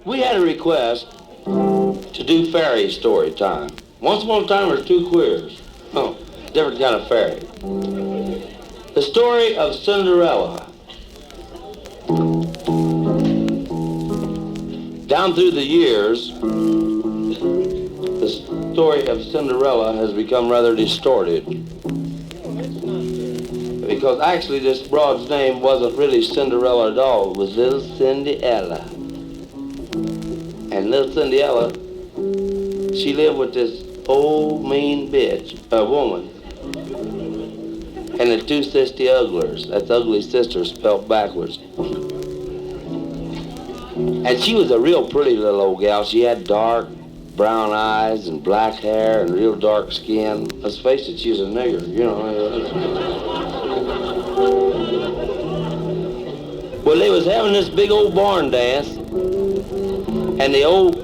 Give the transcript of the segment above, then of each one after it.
We had a request to do fairy story time. Once upon a time, there was two queers. Oh, different kind of fairy. The story of Cinderella. Down through the years, the story of Cinderella has become rather distorted. Because actually this broad's name wasn't really Cinderella at all. It was Little Cinderella. And Little Cinderella, she lived with this old mean bitch, a woman, and the two sister ugglers. That's ugly sisters spelled backwards. And she was a real pretty little old gal. She had dark brown eyes and black hair and real dark skin. Let's face it, she was a nigger, you know. Well, they was having this big old barn dance, and the old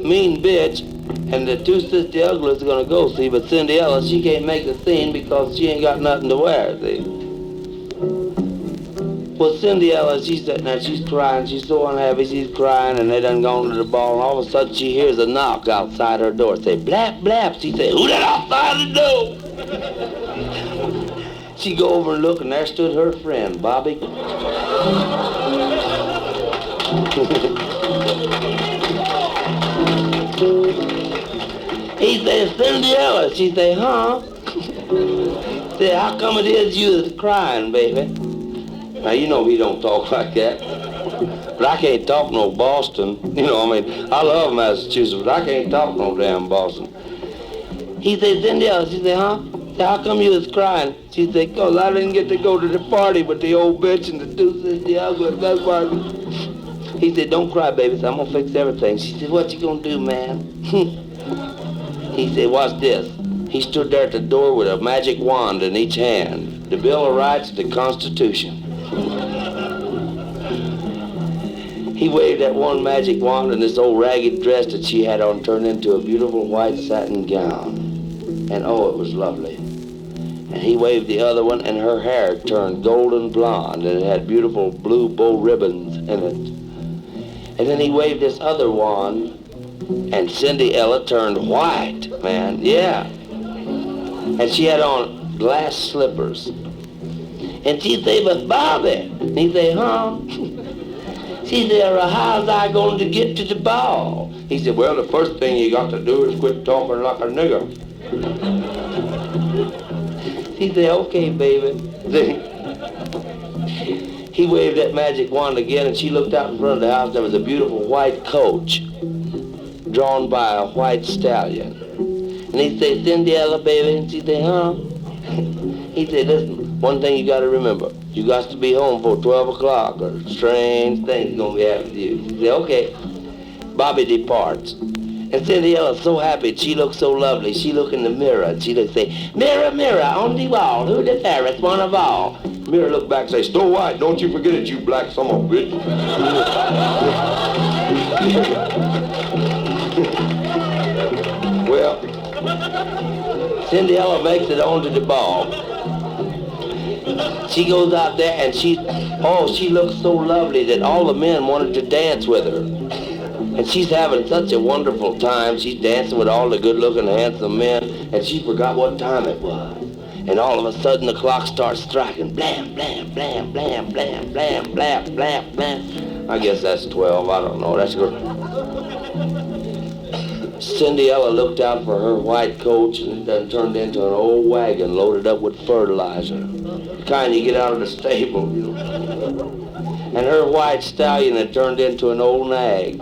mean bitch and the two sister ugglers are gonna go see, but Cinderella, she can't make the scene because she ain't got nothing to wear, see. Well, Cinderella, she's sitting there, she's crying, she's so unhappy, she's crying, and they done gone to the ball, and all of a sudden she hears a knock outside her door. Say, blap, blap. She say, who that outside the door? She go over and look, and there stood her friend, Bobby. He said, Cinderella. She say, huh? Say, how come it is you is crying, baby? Now, you know he don't talk like that. But I can't talk no Boston. You know, I mean, I love Massachusetts, but I can't talk no damn Boston. He said, Cinderella. She said, huh? Say, how come you was crying? She said, 'cause I didn't get to go to the party with the old bitch and the two sisters ugly. That's why. He said, don't cry, baby. So I'm going to fix everything. She said, what you going to do, man? He said, watch this. He stood there at the door with a magic wand in each hand. The Bill of Rights, the Constitution. He waved that one magic wand, and this old ragged dress that she had on turned into a beautiful white satin gown. And oh, it was lovely. And he waved the other one, and her hair turned golden blonde, and it had beautiful blue bow ribbons in it. And then he waved this other wand, and Cinderella turned white, man, yeah. And she had on glass slippers. And she said, but Bobby. And he said, huh? She said, well, how's I going to get to the ball? He said, well, the first thing you got to do is quit talking like a nigger. She said, okay, baby. He waved that magic wand again, and she looked out in front of the house. There was a beautiful white coach drawn by a white stallion. And he said, Cinderella, baby. And she said, huh? He said, listen, one thing you got to remember. You got to be home for 12 o'clock, or strange things going to be happening to you. She said, okay. Bobby departs. And Cinderella's so happy. She looks so lovely. She look in the mirror, and she look say, mirror, mirror, on the wall, who the fairest one of all? Mirror look back and say, Snow White, don't you forget it, you black son of a bitch. Well, Cinderella makes it onto the ball. She goes out there, and she looks so lovely that all the men wanted to dance with her. And she's having such a wonderful time. She's dancing with all the good-looking, handsome men, and she forgot what time it was. And all of a sudden, the clock starts striking. Blam, blam, blam, blam, blam, blam, blam, blam, blam. I guess that's 12. I don't know. That's good. Cinderella looked out for her white coach, and it done turned into an old wagon loaded up with fertilizer. The kind you get out of the stable, you know. And her white stallion had turned into an old nag.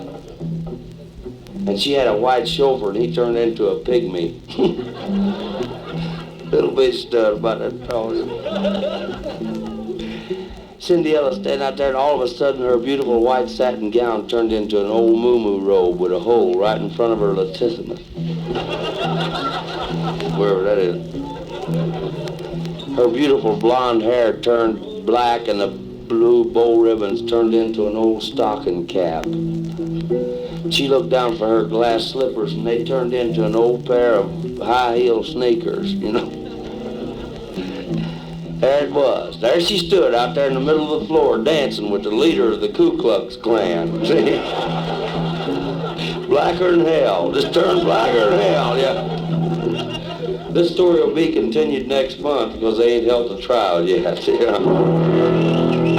And she had a white chauffeur, and he turned into a pygmy. Little bitch stud about that tall. Cinderella standing out there, and all of a sudden her beautiful white satin gown turned into an old moo-moo robe with a hole right in front of her latissimus. Wherever that is. Her beautiful blonde hair turned black, and the blue bow ribbons turned into an old stocking cap. She looked down for her glass slippers, and they turned into an old pair of high-heel sneakers, you know. There it was. There she stood out there in the middle of the floor dancing with the leader of the Ku Klux Klan. See? blacker than hell. Just turned blacker than hell, yeah. This story will be continued next month because they ain't held the trial yet, you know.